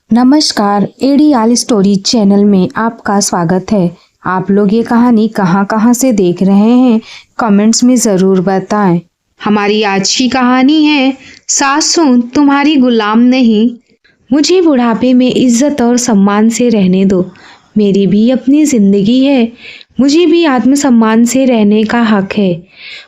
नमस्कार, एडीआल story channel में आपका स्वागत है। आप लोग ये कहानी कहाँ से देख रहे हैं, कमेंट्स में ज़रूर बताएं। हमारी आज की कहानी है सासू तुम्हारी गुलाम नहीं। मुझे बुढ़ापे में इज्जत और सम्मान से रहने दो। मेरी भी अपनी जिंदगी है, मुझे भी आत्मसम्मान से रहने का हक है।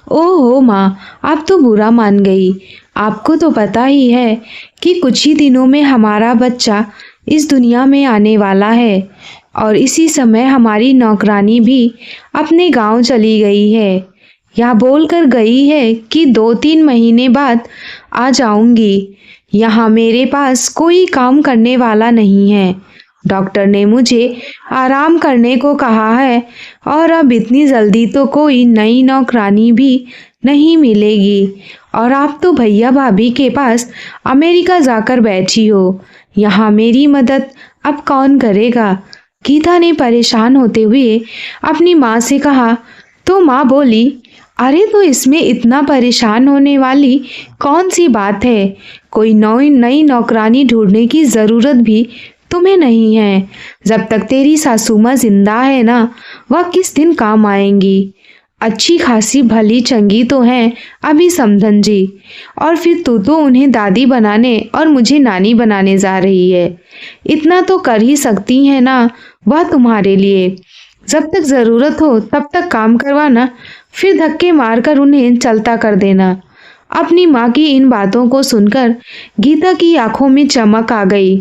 ओहो माँ, आप तो बुरा मान गई। आपको तो पता ही है कि कुछ ही दिनों में हमारा बच्चा इस दुनिया में आने वाला है और इसी समय हमारी नौकरानी भी अपने गांव चली गई है। यह बोलकर गई है कि 2-3 महीने बाद आ जाऊंगी। यहाँ मेरे पास कोई काम करने वाला नहीं है। डॉक्टर ने मुझे आराम करने को कहा है और अब इतनी जल्दी तो कोई नई नौकरानी भी नहीं मिलेगी। और आप तो भैया भाभी के पास अमेरिका जाकर बैठी हो। यहाँ मेरी मदद अब कौन करेगा? गीता ने परेशान होते हुए अपनी माँ से कहा। तो माँ बोली, अरे तो इसमें इतना परेशान होने वाली कौन सी बात है? कोई नई नौकरानी ढूंढने की ज़रूरत भी तुम्हें नहीं है। जब तक तेरी सासू माँ जिंदा है ना, वह किस दिन काम आएंगी। अच्छी खासी भली चंगी तो हैं अभी समधन जी, और फिर तू तो उन्हें दादी बनाने और मुझे नानी बनाने जा रही है। इतना तो कर ही सकती है ना वह तुम्हारे लिए। जब तक ज़रूरत हो तब तक काम करवाना, फिर धक्के मारकर उन्हें चलता कर देना। अपनी माँ की इन बातों को सुनकर गीता की आंखों में चमक आ गई।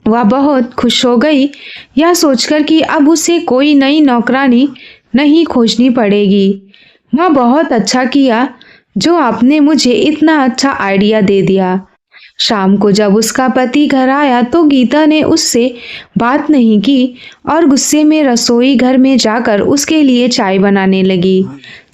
वह बहुत खुश हो गई यह सोचकर कि अब उसे कोई नई नौकरानी नहीं खोजनी पड़ेगी। माँ, बहुत अच्छा किया जो आपने मुझे इतना अच्छा आइडिया दे दिया। शाम को जब उसका पति घर आया तो गीता ने उससे बात नहीं की और गुस्से में रसोई घर में जाकर उसके लिए चाय बनाने लगी।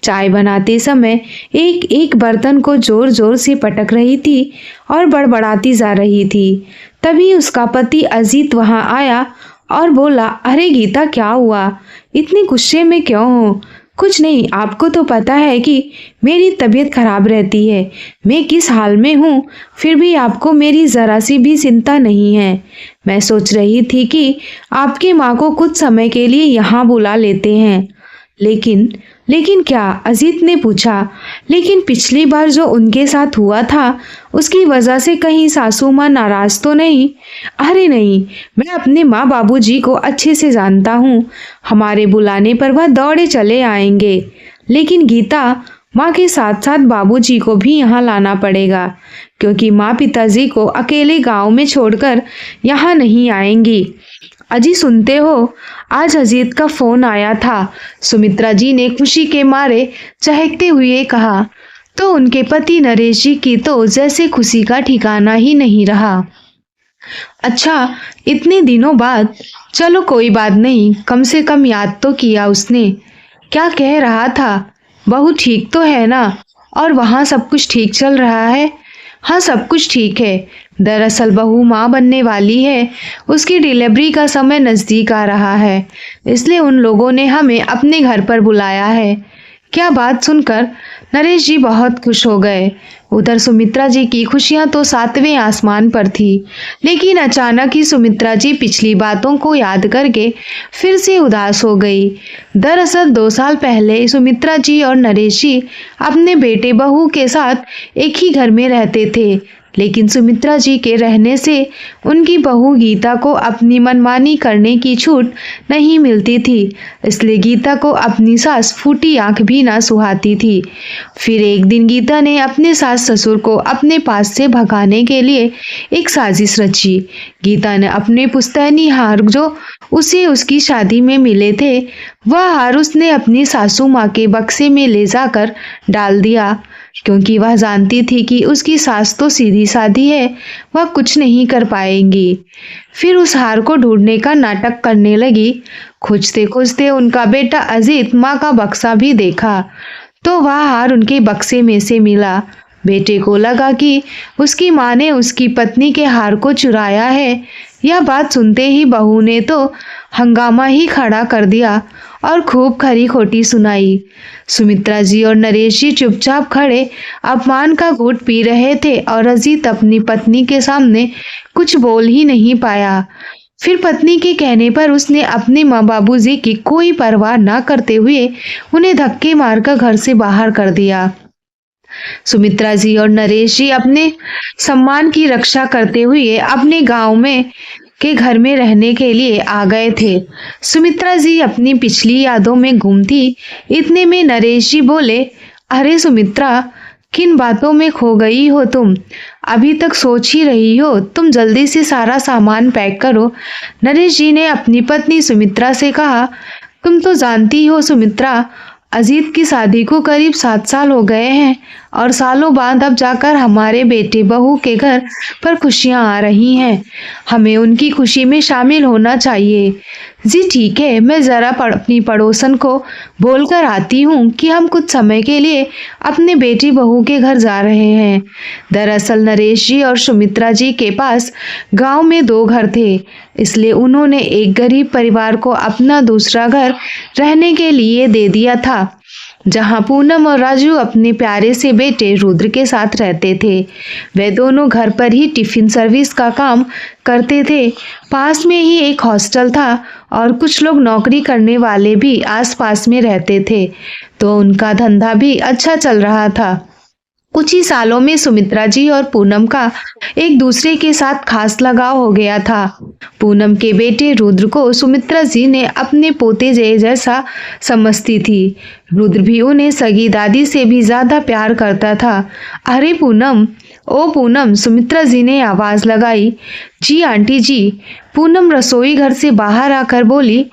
चाय बनाते समय एक एक बर्तन को जोर जोर से पटक रही थी और बड़बड़ाती जा रही थी। तभी उसका पति अजीत वहां आया और बोला, अरे गीता, क्या हुआ? इतनी गुस्से में क्यों हो? कुछ नहीं, आपको तो पता है कि मेरी तबीयत खराब रहती है, मैं किस हाल में हूँ, फिर भी आपको मेरी ज़रा सी भी चिंता नहीं है। मैं सोच रही थी कि आपकी माँ को कुछ समय के लिए यहाँ बुला लेते हैं। लेकिन क्या? अजीत ने पूछा। लेकिन पिछली बार जो उनके साथ हुआ था उसकी वजह से कहीं सासू माँ नाराज तो नहीं? अरे नहीं, मैं अपने माँ बाबूजी को अच्छे से जानता हूँ। हमारे बुलाने पर वह दौड़े चले आएंगे। लेकिन गीता, माँ के साथ साथ बाबूजी को भी यहाँ लाना पड़ेगा, क्योंकि माँ पिताजी को अकेले गांव में छोड़कर यहाँ नहीं आएंगी। अजी सुनते हो, आज अजीत का फोन आया था। सुमित्रा जी ने खुशी के मारे चहकते हुए कहा। तो उनके पति नरेश जी की तो जैसे खुशी का ठिकाना ही नहीं रहा। अच्छा, इतने दिनों बाद? चलो कोई बात नहीं, कम से कम याद तो किया उसने। क्या कह रहा था? बहू ठीक तो है ना? और वहाँ सब कुछ ठीक चल रहा है? हाँ, सब कुछ ठीक है। दरअसल बहू माँ बनने वाली है, उसकी डिलीवरी का समय नज़दीक आ रहा है, इसलिए उन लोगों ने हमें अपने घर पर बुलाया है। क्या बात सुनकर नरेश जी बहुत खुश हो गए। उधर सुमित्रा जी की खुशियां तो 7वें आसमान पर थी। लेकिन अचानक ही सुमित्रा जी पिछली बातों को याद करके फिर से उदास हो गई। दरअसल 2 साल पहले सुमित्रा जी और नरेश जी अपने बेटे बहू के साथ एक ही घर में रहते थे, लेकिन सुमित्रा जी के रहने से उनकी बहू गीता को अपनी मनमानी करने की छूट नहीं मिलती थी, इसलिए गीता को अपनी सास फूटी आंख भी ना सुहाती थी। फिर एक दिन गीता ने अपने सास ससुर को अपने पास से भगाने के लिए एक साजिश रची। गीता ने अपने पुश्तैनी हार जो उसे उसकी शादी में मिले थे, वह हार उसने अपनी सासू माँ के बक्से में ले जाकर डाल दिया, क्योंकि वह जानती थी कि उसकी सास तो सीधी सादी है, वह कुछ नहीं कर पाएंगी। फिर उस हार को ढूंढने का नाटक करने लगी। खोजते खोजते उनका बेटा अजीत माँ का बक्सा भी देखा तो वह हार उनके बक्से में से मिला। बेटे को लगा कि उसकी माँ ने उसकी पत्नी के हार को चुराया है। यह बात सुनते ही बहू ने तो हंगामा ही खड़ा कर दिया और खूब खरी खोटी सुनाई। सुमित्रा जी और नरेश जी चुपचाप खड़े अपमान का घूंट पी रहे थे और अजीत अपनी पत्नी के सामने कुछ बोल ही नहीं पाया। फिर पत्नी के कहने पर उसने अपने माँ बाबूजी की कोई परवाह न करते हुए उन्हें धक्के मारकर घर से बाहर कर दिया। सुमित्रा जी और नरेश जी अपने सम्मान की रक्षा करते हुए अपने गांव में के घर में रहने के लिए आ गए थे। सुमित्रा जी अपनी पिछली यादों में गुम थी। इतने में नरेश जी बोले, अरे सुमित्रा, किन बातों में खो गई हो तुम? अभी तक सोच ही रही हो? तुम जल्दी से सारा सामान पैक करो। नरेश जी ने अपनी पत्नी सुमित्रा से कहा, तुम तो जानती हो सुमित्रा, अजीत की शादी को करीब 7 साल हो गए हैं और सालों बाद अब जाकर हमारे बेटे बहू के घर पर खुशियां आ रही हैं। हमें उनकी खुशी में शामिल होना चाहिए। जी ठीक है, मैं ज़रा अपनी पड़ोसन को बोलकर आती हूँ कि हम कुछ समय के लिए अपने बेटी बहू के घर जा रहे हैं। दरअसल नरेश जी और सुमित्रा जी के पास गांव में 2 घर थे, इसलिए उन्होंने एक गरीब परिवार को अपना दूसरा घर रहने के लिए दे दिया था, जहां पूनम और राजू अपने प्यारे से बेटे रुद्र के साथ रहते थे। वे दोनों घर पर ही टिफिन सर्विस का काम करते थे। पास में ही एक हॉस्टल था और कुछ लोग नौकरी करने वाले भी आसपास में रहते थे, तो उनका धंधा भी अच्छा चल रहा था। कुछ ही सालों में सुमित्रा जी और पूनम का एक दूसरे के साथ खास लगाव हो गया था। पूनम के बेटे रुद्र को सुमित्रा जी ने अपने पोते जैसा समझती थी। रुद्र भी उन्हें सगी दादी से भी ज्यादा प्यार करता था। अरे पूनम, ओ पूनम, सुमित्रा जी ने आवाज लगाई। जी आंटी जी, पूनम रसोई घर से बाहर आकर बोली।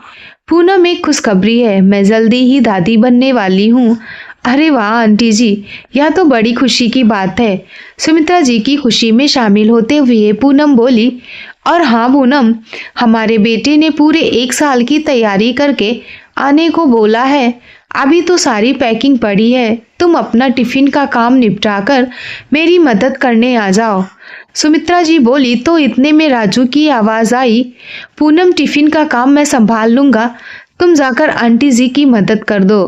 पूनम, एक खुशखबरी है, मैं जल्दी ही दादी बनने वाली हूँ। अरे वाह आंटी जी, यह तो बड़ी खुशी की बात है। सुमित्रा जी की खुशी में शामिल होते हुए पूनम बोली, और हाँ पूनम, हमारे बेटे ने पूरे 1 साल की तैयारी करके आने को बोला है। अभी तो सारी पैकिंग पड़ी है, तुम अपना टिफिन का काम निपटाकर मेरी मदद करने आ जाओ। सुमित्रा जी बोली तो इतने में राजू की आवाज आई, पूनम, टिफिन का काम मैं संभाल लूंगा, तुम जाकर आंटी जी की मदद कर दो।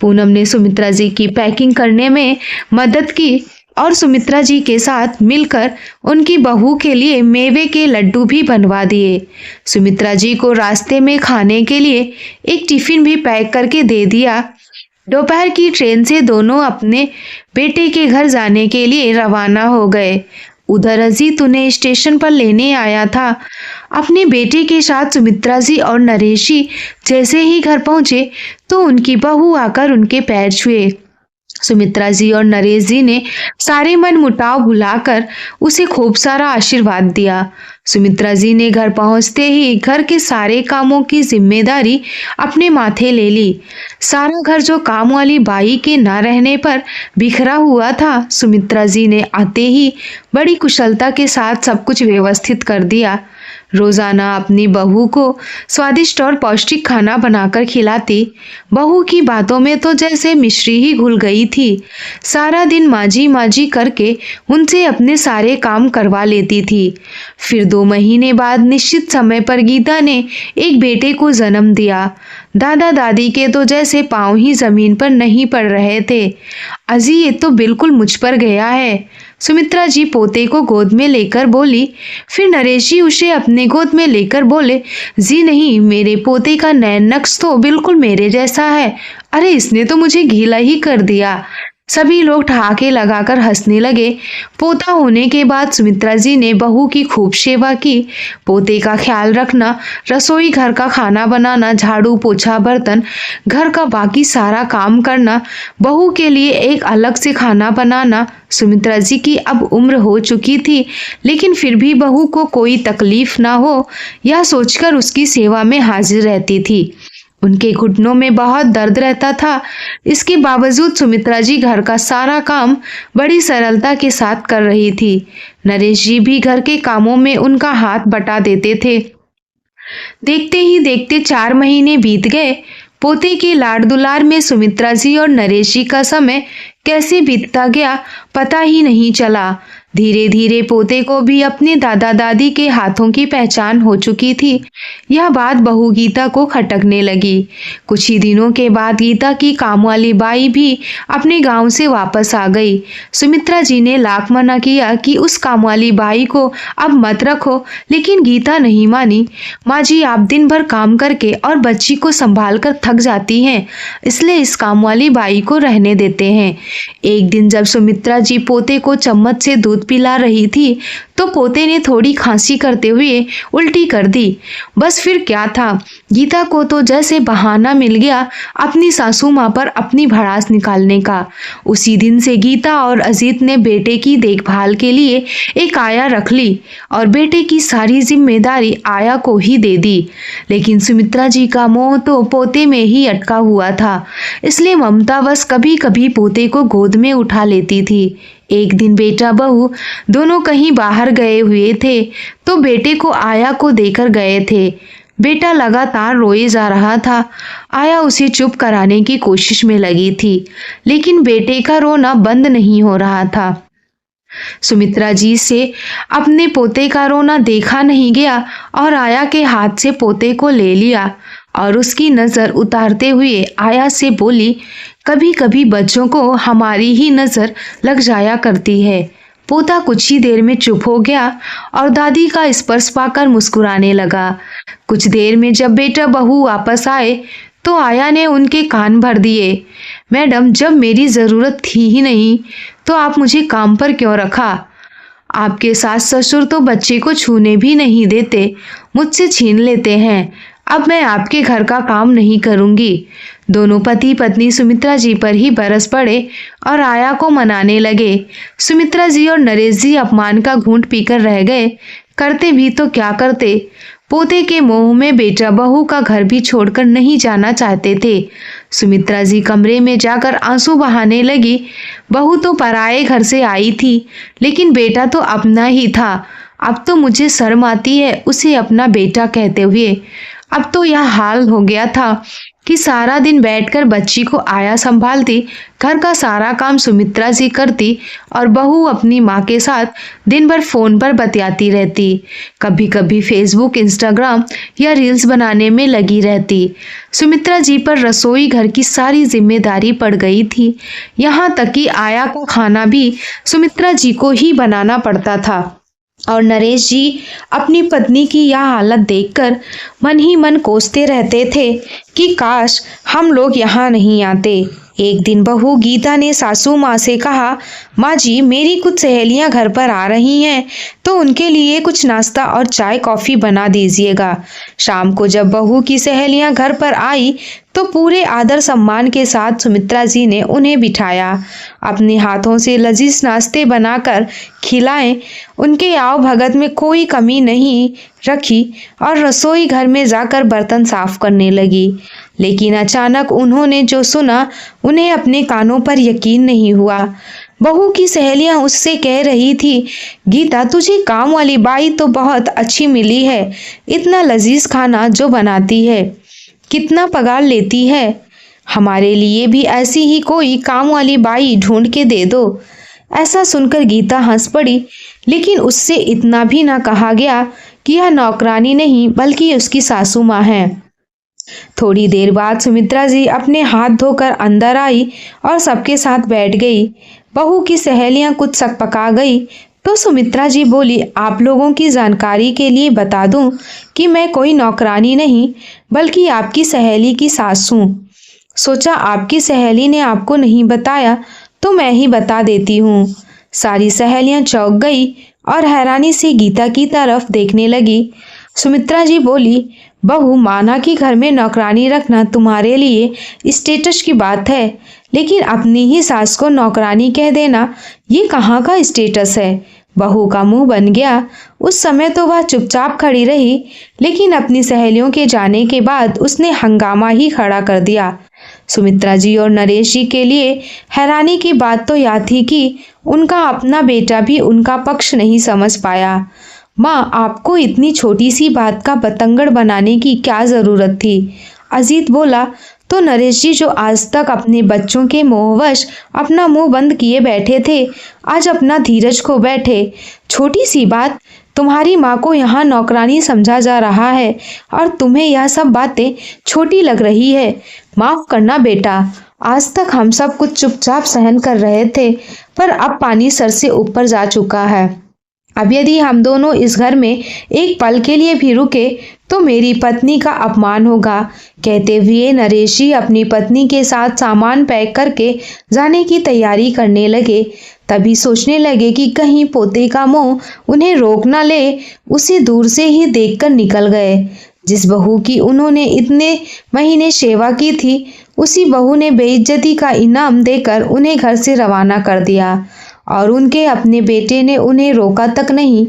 पूनम ने सुमित्रा जी की पैकिंग करने में मदद की और सुमित्रा जी के साथ मिलकर उनकी बहू के लिए मेवे के लड्डू भी बनवा दिए। सुमित्रा जी को रास्ते में खाने के लिए एक टिफिन भी पैक करके दे दिया। दोपहर की ट्रेन से दोनों अपने बेटे के घर जाने के लिए रवाना हो गए। उधर अजीत उन्हें स्टेशन पर लेने आया था। अपने बेटे के साथ सुमित्रा जी और नरेश जी जैसे ही घर पहुंचे तो उनकी बहू आकर उनके पैर छुए। सुमित्रा जी और नरेश जी ने सारे मन मुटाव भुलाकर उसे खूब सारा आशीर्वाद दिया। सुमित्रा जी ने घर पहुंचते ही घर के सारे कामों की जिम्मेदारी अपने माथे ले ली। सारा घर जो काम वाली बाई के ना रहने पर बिखरा हुआ था, सुमित्रा जी ने आते ही बड़ी कुशलता के साथ सब कुछ व्यवस्थित कर दिया। रोजाना अपनी बहू को स्वादिष्ट और पौष्टिक खाना बनाकर खिलाती। बहू की बातों में तो जैसे मिश्री ही घुल गई थी। सारा दिन माजी माजी करके उनसे अपने सारे काम करवा लेती थी। फिर 2 महीने बाद निश्चित समय पर गीता ने एक बेटे को जन्म दिया। दादा दादी के तो जैसे पांव ही जमीन पर नहीं पड़ रहे थे। अजी, ये तो बिल्कुल मुझ पर गया है, सुमित्रा जी पोते को गोद में लेकर बोली। फिर नरेश जी उसे अपने गोद में लेकर बोले, जी नहीं, मेरे पोते का नैन नक्श तो बिल्कुल मेरे जैसा है। अरे इसने तो मुझे गीला ही कर दिया। सभी लोग ठहाके लगाकर हंसने लगे। पोता होने के बाद सुमित्रा जी ने बहू की खूब सेवा की। पोते का ख्याल रखना, रसोई घर का खाना बनाना, झाड़ू पोछा बर्तन, घर का बाकी सारा काम करना, बहू के लिए एक अलग से खाना बनाना। सुमित्रा जी की अब उम्र हो चुकी थी, लेकिन फिर भी बहू को कोई तकलीफ ना हो यह सोचकर उसकी सेवा में हाजिर रहती थी। उनके घुटनों में बहुत दर्द रहता था। इसके बावजूद सुमित्रा जी घर का सारा काम बड़ी सरलता के साथ कर रही थी। नरेश जी भी घर के कामों में उनका हाथ बटा देते थे। देखते ही देखते 4 महीने बीत गए। पोते के लाड दुलार में सुमित्रा जी और नरेश जी का समय कैसे बीतता गया पता ही नहीं चला। धीरे धीरे पोते को भी अपने दादा दादी के हाथों की पहचान हो चुकी थी। यह बात बहू गीता को खटकने लगी। कुछ ही दिनों के बाद गीता की काम वाली बाई भी अपने गांव से वापस आ गई। सुमित्रा जी ने लाख मना किया कि उस काम वाली बाई को अब मत रखो, लेकिन गीता नहीं मानी। माँ जी, आप दिन भर काम करके और बच्ची को संभाल कर थक जाती हैं, इसलिए इस काम वाली बाई को रहने देते हैं। एक दिन जब सुमित्रा जी पोते को चम्मच से दूध पिला रही थी तो पोते ने थोड़ी खांसी करते हुए उल्टी कर दी। बस फिर क्या था, गीता को तो जैसे बहाना मिल गया अपनी सासू माँ पर अपनी भड़ास निकालने का। उसी दिन से गीता और अजीत ने बेटे की देखभाल के लिए एक आया रख ली और बेटे की सारी जिम्मेदारी आया को ही दे दी। लेकिन सुमित्रा जी का मोह तो पोते में ही अटका हुआ था, इसलिए ममता बस कभी कभी पोते को गोद में उठा लेती थी। एक दिन बेटा बहू दोनों कहीं बाहर गए हुए थे तो बेटे को आया को देकर गए थे। बेटा लगातार रोए जा रहा था। आया उसे चुप कराने की कोशिश में लगी थी, लेकिन बेटे का रोना बंद नहीं हो रहा था। सुमित्रा जी से अपने पोते का रोना देखा नहीं गया और आया के हाथ से पोते को ले लिया और उसकी नजर उतारते हुए आया से बोली, कभी कभी बच्चों को हमारी ही नजर लग जाया करती है। पोता कुछ ही देर में चुप हो गया और दादी का स्पर्श पाकर मुस्कुराने लगा। कुछ देर में जब बेटा बहू वापस आए तो आया ने उनके कान भर दिए। मैडम, जब मेरी जरूरत थी ही नहीं तो आप मुझे काम पर क्यों रखा? आपके सास ससुर तो बच्चे को छूने भी नहीं देते, मुझसे छीन लेते हैं। अब मैं आपके घर का काम नहीं करूंगी। दोनों पति पत्नी सुमित्रा जी पर ही बरस पड़े और आया को मनाने लगे। सुमित्रा जी और नरेश जी अपमान का घूंट पीकर रह गए। करते भी तो क्या करते, पोते के मोह में बेटा बहू का घर भी छोड़कर नहीं जाना चाहते थे। सुमित्रा जी कमरे में जाकर आंसू बहाने लगी। बहू तो पराये घर से आई थी, लेकिन बेटा तो अपना ही था। अब तो मुझे शर्म आती है उसे अपना बेटा कहते हुए। अब तो यह हाल हो गया था कि सारा दिन बैठकर बच्ची को आया संभालती, घर का सारा काम सुमित्रा जी करती और बहू अपनी माँ के साथ दिन भर फोन पर बतियाती रहती। कभी कभी फेसबुक, इंस्टाग्राम या रील्स बनाने में लगी रहती। सुमित्रा जी पर रसोई घर की सारी जिम्मेदारी पड़ गई थी। यहाँ तक कि आया का खाना भी सुमित्रा जी को ही बनाना पड़ता था। और नरेश जी अपनी पत्नी की यह हालत देखकर मन ही मन कोसते रहते थे कि काश हम लोग यहाँ नहीं आते। एक दिन बहू गीता ने सासू माँ से कहा, माँ जी, मेरी कुछ सहेलियाँ घर पर आ रही हैं तो उनके लिए कुछ नाश्ता और चाय कॉफ़ी बना दीजिएगा। शाम को जब बहू की सहेलियाँ घर पर आई तो पूरे आदर सम्मान के साथ सुमित्रा जी ने उन्हें बिठाया। अपने हाथों से लजीज नाश्ते बनाकर खिलाएं। उनके आओ भगत में कोई कमी नहीं रखी और रसोई घर में जाकर बर्तन साफ करने लगी। लेकिन अचानक उन्होंने जो सुना उन्हें अपने कानों पर यकीन नहीं हुआ। बहू की सहेलियां उससे कह रही थी, गीता, तुझे काम वाली बाई तो बहुत अच्छी मिली है। इतना लजीज खाना जो बनाती है, कितना पगार लेती है। हमारे लिए भी ऐसी ही कोई काम वाली बाई ढूंढ के दे दो। ऐसा सुनकर गीता हंस पड़ी, लेकिन उससे इतना भी ना कहा गया कि यह नौकरानी नहीं बल्कि उसकी सासू माँ है। थोड़ी देर बाद सुमित्रा जी अपने हाथ धोकर अंदर आई और सबके साथ बैठ गई। बहू की सहेलियां कुछ सकपका गई तो सुमित्रा जी बोली, आप लोगों की जानकारी के लिए बता दूं कि मैं कोई नौकरानी नहीं बल्कि आपकी सहेली की सास हूं। सोचा आपकी सहेली ने आपको नहीं बताया तो मैं ही बता देती हूँ। सारी सहेलियां चौंक गई और हैरानी से गीता की तरफ देखने लगी। सुमित्रा जी बोली, बहू, माना कि घर में नौकरानी रखना तुम्हारे लिए स्टेटस की बात है, लेकिन अपनी ही सास को नौकरानी कह देना ये कहाँ का स्टेटस है। बहू का मुंह बन गया। उस समय तो वह चुपचाप खड़ी रही, लेकिन अपनी सहेलियों के जाने के बाद उसने हंगामा ही खड़ा कर दिया। सुमित्रा जी और नरेश जी के लिए हैरानी की बात तो यह थी कि उनका अपना बेटा भी उनका पक्ष नहीं समझ पाया। माँ, आपको इतनी छोटी सी बात का बतंगड़ बनाने की क्या ज़रूरत थी? अजीत बोला, तो नरेश जी, जो आज तक अपने बच्चों के मोहवश अपना मुंह बंद किए बैठे थे, आज अपना धीरज खो बैठे। छोटी सी बात, तुम्हारी माँ को यहाँ नौकरानी समझा जा रहा है और तुम्हें यह सब बातें छोटी लग रही है। माफ करना बेटा, आज तक हम सब कुछ चुपचाप सहन कर रहे थे, पर अब पानी सर से ऊपर जा चुका है। अब यदि हम दोनों इस घर में एक पल के लिए भी रुके तो मेरी पत्नी का अपमान होगा। कहते हुए नरेश जी अपनी पत्नी के साथ सामान पैक करके जाने की तैयारी करने लगे। तभी सोचने लगे कि कहीं पोते का मोह उन्हें रोक न ले। उसे दूर से ही देखकर निकल गए। जिस बहू की उन्होंने इतने महीने सेवा की थी, उसी बहू ने बेइज्जती का इनाम देकर उन्हें घर से रवाना कर दिया और उनके अपने बेटे ने उन्हें रोका तक नहीं।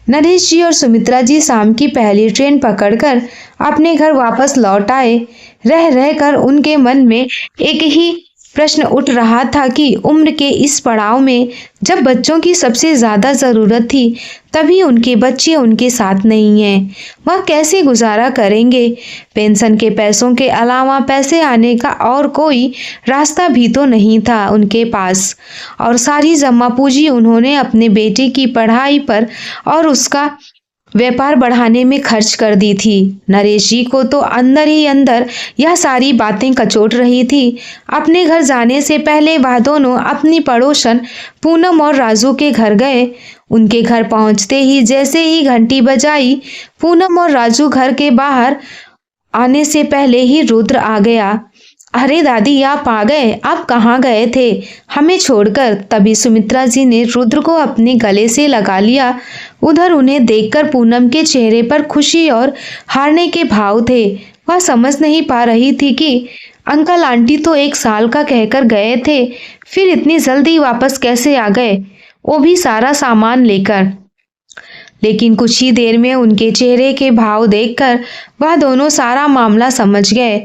नरेश जी और सुमित्रा जी शाम की पहली ट्रेन पकड़कर अपने घर वापस लौट आए। रह रहकर उनके मन में एक ही प्रश्न उठ रहा था कि उम्र के इस पड़ाव में जब बच्चों की सबसे ज्यादा जरूरत थी, तभी उनके बच्चे उनके साथ नहीं हैं। वह कैसे गुजारा करेंगे? पेंशन के पैसों के अलावा पैसे आने का और कोई रास्ता भी तो नहीं था उनके पास। और सारी जमा पूंजी उन्होंने अपने बेटे की पढ़ाई पर और उसका व्यापार बढ़ाने में खर्च कर दी थी। नरेश जी को तो अंदर ही अंदर यह सारी बातें कचोट रही थी। अपने घर जाने से पहले वह दोनों अपनी पड़ोसन पूनम और राजू के घर गए। उनके घर पहुंचते ही जैसे ही घंटी बजाई, पूनम और राजू घर के बाहर आने से पहले ही रुद्र आ गया। अरे दादी, आप आ गए? आप कहाँ गए थे हमें छोड़कर? तभी सुमित्रा जी ने रुद्र को अपने गले से लगा लिया। उधर उन्हें देखकर पूनम के चेहरे पर खुशी और हारने के भाव थे। वह समझ नहीं पा रही थी कि अंकल आंटी तो 1 साल का कहकर गए थे, फिर इतनी जल्दी वापस कैसे आ गए, वो भी सारा सामान लेकर। लेकिन कुछ ही देर में उनके चेहरे के भाव देखकर वह दोनों सारा मामला समझ गए।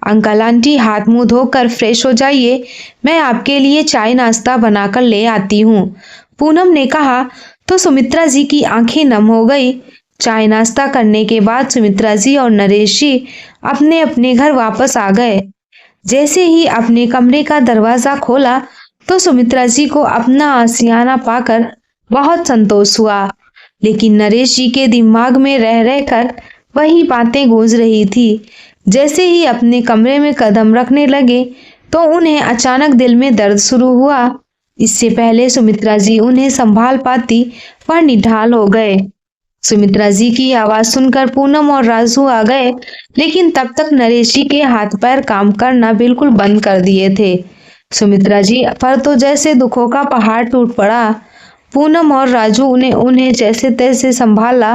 अंकल आंटी, हाथ मुंह धोकर फ्रेश हो जाइए, मैं आपके लिए चाय नाश्ता बनाकर ले आती हूँ, पूनम ने कहा। तो सुमित्रा जी की आंखें नम हो गई। चाय नाश्ता करने के बाद सुमित्रा जी और नरेश जी अपने अपने घर वापस आ गए। जैसे ही अपने कमरे का दरवाजा खोला तो सुमित्रा जी को अपना आशियाना पाकर बहुत संतोष हुआ। लेकिन नरेश जी के दिमाग में रह रहकर वही बातें गूंज रही थी। जैसे ही अपने कमरे में कदम रखने लगे तो उन्हें अचानक दिल में दर्द शुरू हुआ। इससे पहले सुमित्रा जी उन्हें संभाल पाती, वह निढाल हो गए। सुमित्रा जी की आवाज सुनकर पूनम और राजू आ गए, लेकिन तब तक नरेश जी के हाथ पैर काम करना बिल्कुल बंद कर दिए थे। सुमित्रा जी पर तो जैसे दुखों का पहाड़ टूट पड़ा। पूनम और राजू ने उन्हें जैसे तैसे संभाला।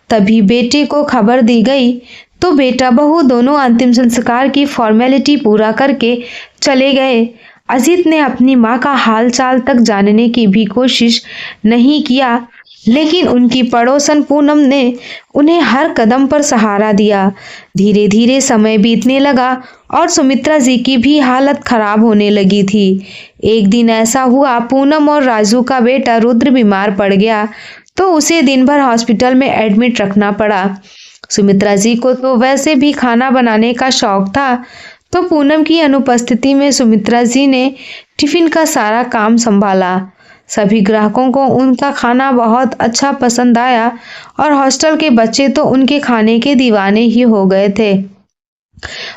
तभी बेटे को खबर दी गई तो बेटा बहू दोनों अंतिम संस्कार की फॉर्मेलिटी पूरा करके चले गए। अजीत ने अपनी माँ का हाल चाल तक जानने की भी कोशिश नहीं किया, लेकिन उनकी पड़ोसन पूनम ने उन्हें हर कदम पर सहारा दिया। धीरे धीरे समय बीतने लगा और सुमित्रा जी की भी हालत खराब होने लगी थी। एक दिन ऐसा हुआ, पूनम और राजू का बेटा रुद्र बीमार पड़ गया तो उसे दिन भर हॉस्पिटल में एडमिट रखना पड़ा। सुमित्रा जी को तो वैसे भी खाना बनाने का शौक था, तो पूनम की अनुपस्थिति में सुमित्रा जी ने टिफिन का सारा काम संभाला। सभी ग्राहकों को उनका खाना बहुत अच्छा पसंद आया और हॉस्टल के बच्चे तो उनके खाने के दीवाने ही हो गए थे।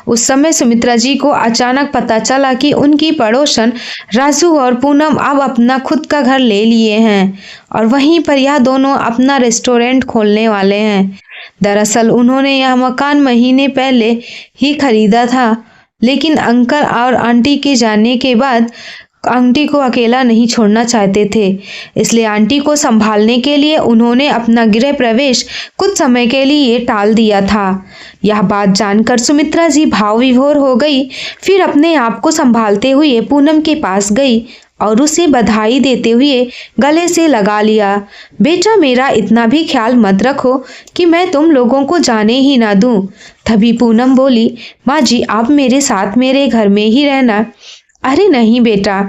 उस समय सुमित्रा जी को अचानक पता चला कि उनकी पड़ोसन राजू और पूनम अब अपना खुद का घर ले लिए हैं और वहीं पर यह दोनों अपना रेस्टोरेंट खोलने वाले हैं। दरअसल उन्होंने यह मकान महीने पहले ही खरीदा था, लेकिन अंकल और आंटी के जाने के बाद आंटी को अकेला नहीं छोड़ना चाहते थे, इसलिए आंटी को संभालने के लिए उन्होंने अपना गृह प्रवेश कुछ समय के लिए टाल दिया था। यह बात जानकर सुमित्रा जी भाव विभोर हो गई। फिर अपने आप को संभालते हुए पूनम के पास गई और उसे बधाई देते हुए गले से लगा लिया। बेटा, मेरा इतना भी ख्याल मत रखो कि मैं तुम लोगों को जाने ही ना दूं। तभी पूनम बोली, माँ जी आप मेरे साथ मेरे घर में ही रहना। अरे नहीं बेटा,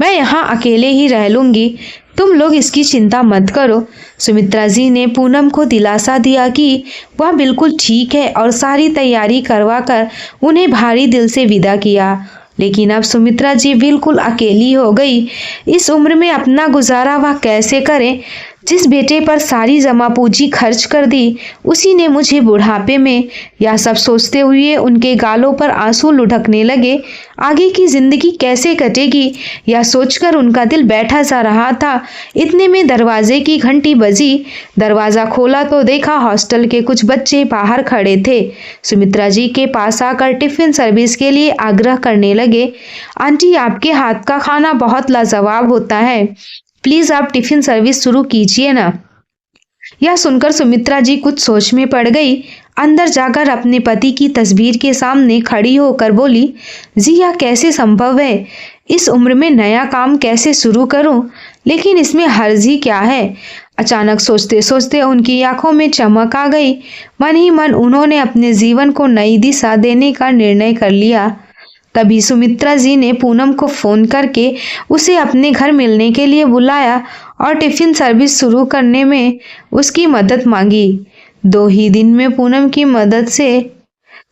मैं यहाँ अकेले ही रह लूंगी, तुम लोग इसकी चिंता मत करो। सुमित्रा जी ने पूनम को दिलासा दिया कि वह बिल्कुल ठीक है और सारी तैयारी करवा कर उन्हें भारी दिल से विदा किया। लेकिन अब सुमित्रा जी बिल्कुल अकेली हो गई। इस उम्र में अपना गुजारा वह कैसे करे? जिस बेटे पर सारी जमा पूंजी खर्च कर दी, उसी ने मुझे बुढ़ापे में। यह सब सोचते हुए उनके गालों पर आंसू लुढ़कने लगे। आगे की जिंदगी कैसे कटेगी, यह सोचकर उनका दिल बैठा सा रहा था। इतने में दरवाजे की घंटी बजी। दरवाजा खोला तो देखा हॉस्टल के कुछ बच्चे बाहर खड़े थे। सुमित्रा जी के पास आकर टिफिन सर्विस के लिए आग्रह करने लगे। आंटी, आपके हाथ का खाना बहुत लाजवाब होता है, प्लीज आप टिफिन सर्विस शुरू कीजिए ना। यह सुनकर सुमित्रा जी कुछ सोच में पड़ गई। अंदर जाकर अपने पति की तस्वीर के सामने खड़ी होकर बोली, जी यह कैसे संभव है? इस उम्र में नया काम कैसे शुरू करूं? लेकिन इसमें हर्ज ही क्या है? अचानक सोचते सोचते उनकी आंखों में चमक आ गई। मन ही मन उन्होंने अपने जीवन को नई दिशा देने का निर्णय कर लिया। तभी सुमित्रा जी ने पूनम को फोन करके उसे अपने घर मिलने के लिए बुलाया और टिफिन सर्विस शुरू करने में उसकी मदद मांगी। 2 ही दिन में पूनम की मदद से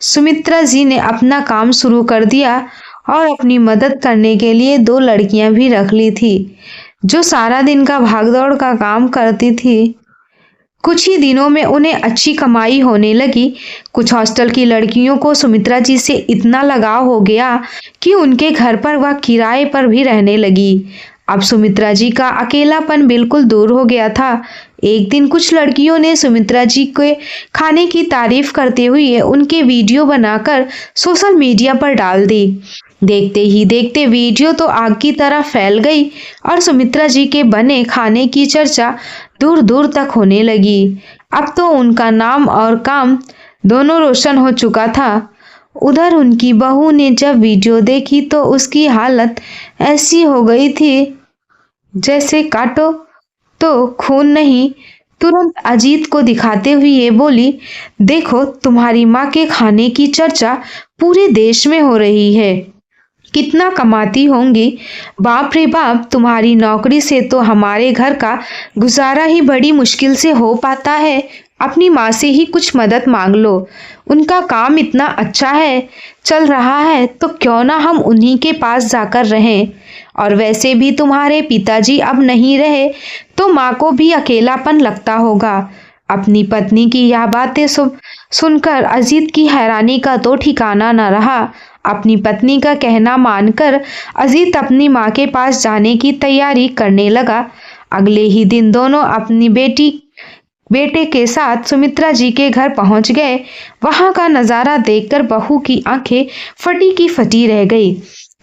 सुमित्रा जी ने अपना काम शुरू कर दिया और अपनी मदद करने के लिए 2 लड़कियां भी रख ली थी, जो सारा दिन का भागदौड़ का काम करती थी। कुछ ही दिनों में उन्हें अच्छी कमाई होने लगी। कुछ हॉस्टल की लड़कियों को सुमित्रा जी से इतना लगाव हो गया कि उनके घर पर वह किराए पर भी रहने लगी। अब सुमित्रा जी का अकेलापन बिल्कुल दूर हो गया था। एक दिन कुछ लड़कियों ने सुमित्रा जी के खाने की तारीफ करते हुए उनके वीडियो बनाकर सोशल मीडिया पर डाल दी। देखते ही देखते वीडियो तो आग की तरह फैल गई और सुमित्रा जी के बने खाने की चर्चा दूर दूर तक होने लगी। अब तो उनका नाम और काम दोनों रोशन हो चुका था। उधर उनकी बहू ने जब वीडियो देखी तो उसकी हालत ऐसी हो गई थी जैसे काटो तो खून नहीं। तुरंत अजीत को दिखाते हुए बोली, देखो तुम्हारी माँ के खाने की चर्चा पूरे देश में हो रही है, कितना कमाती होंगी। बाप रे बाप, तुम्हारी नौकरी से तो हमारे घर का गुजारा ही बड़ी मुश्किल से हो पाता है। अपनी माँ से ही कुछ मदद मांग लो, उनका काम इतना अच्छा है, चल रहा है, तो क्यों ना हम उन्हीं के पास जाकर रहें। और वैसे भी तुम्हारे पिताजी अब नहीं रहे तो माँ को भी अकेलापन लगता होगा। अपनी पत्नी की यह बातें सुनकर अजीत की हैरानी का तो ठिकाना न रहा। अपनी पत्नी का कहना मानकर अजीत अपनी माँ के पास जाने की तैयारी करने लगा। अगले ही दिन दोनों अपनी बेटे के साथ सुमित्रा जी के घर पहुंच गए। वहां का नजारा देखकर बहू की आंखें फटी की फटी रह गई।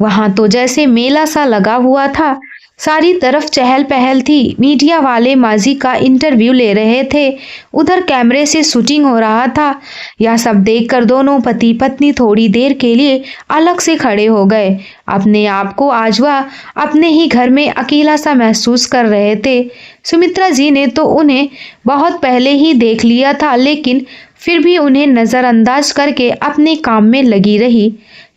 वहां तो जैसे मेला सा लगा हुआ था, सारी तरफ चहल पहल थी। मीडिया वाले माजी का इंटरव्यू ले रहे थे, उधर कैमरे से शूटिंग हो रहा था। यह सब देखकर दोनों पति पत्नी थोड़ी देर के लिए अलग से खड़े हो गए। अपने आप को आज वह अपने ही घर में अकेला सा महसूस कर रहे थे। सुमित्रा जी ने तो उन्हें बहुत पहले ही देख लिया था, लेकिन फिर भी उन्हें नजरअंदाज करके अपने काम में लगी रही।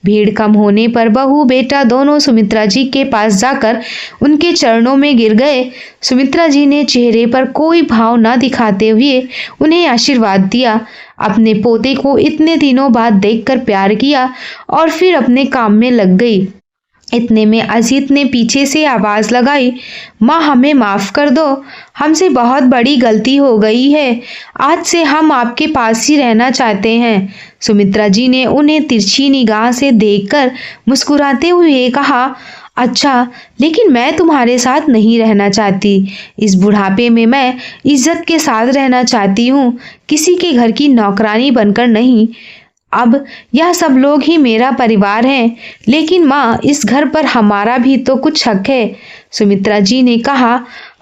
भीड़ कम होने पर बहू बेटा दोनों सुमित्रा जी के पास जाकर उनके चरणों में गिर गए। सुमित्रा जी ने चेहरे पर कोई भाव न दिखाते हुए उन्हें आशीर्वाद दिया। अपने पोते को इतने दिनों बाद देखकर प्यार किया और फिर अपने काम में लग गई। इतने में अजीत ने पीछे से आवाज लगाई, माँ हमें माफ कर दो, हमसे बहुत बड़ी गलती हो गई है, आज से हम आपके पास ही रहना चाहते हैं। सुमित्रा जी ने उन्हें तिरछी निगाह से देखकर मुस्कुराते हुए कहा, अच्छा, लेकिन मैं तुम्हारे साथ नहीं रहना चाहती। इस बुढ़ापे में मैं इज्जत के साथ रहना चाहती हूँ, किसी के घर की नौकरानी बनकर नहीं। अब यह सब लोग ही मेरा परिवार है, लेकिन माँ इस घर पर हमारा भी तो कुछ हक है। सुमित्रा जी ने कहा,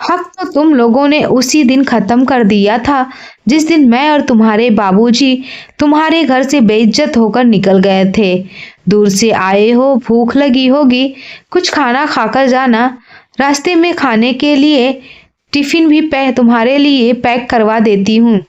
हक तो तुम लोगों ने उसी दिन खत्म कर दिया था जिस दिन मैं और तुम्हारे बाबूजी तुम्हारे घर से बेइज्जत होकर निकल गए थे। दूर से आए हो, भूख लगी होगी, कुछ खाना खाकर जाना, रास्ते में खाने के लिए टिफिन भी तुम्हारे लिए पैक करवा देती हूँ।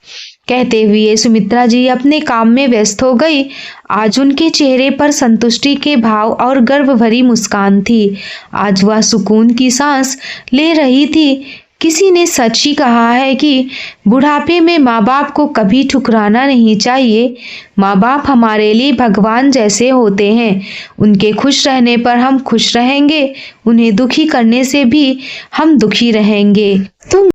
कहते हुए सुमित्रा जी अपने काम में व्यस्त हो गई। आज उनके चेहरे पर संतुष्टि के भाव और गर्व भरी मुस्कान थी। आज वह सुकून की सांस ले रही थी। किसी ने सच ही कहा है कि बुढ़ापे में माँ बाप को कभी ठुकराना नहीं चाहिए। माँ बाप हमारे लिए भगवान जैसे होते हैं। उनके खुश रहने पर हम खुश रहेंगे, उन्हें दुखी करने से भी हम दुखी रहेंगे। तुम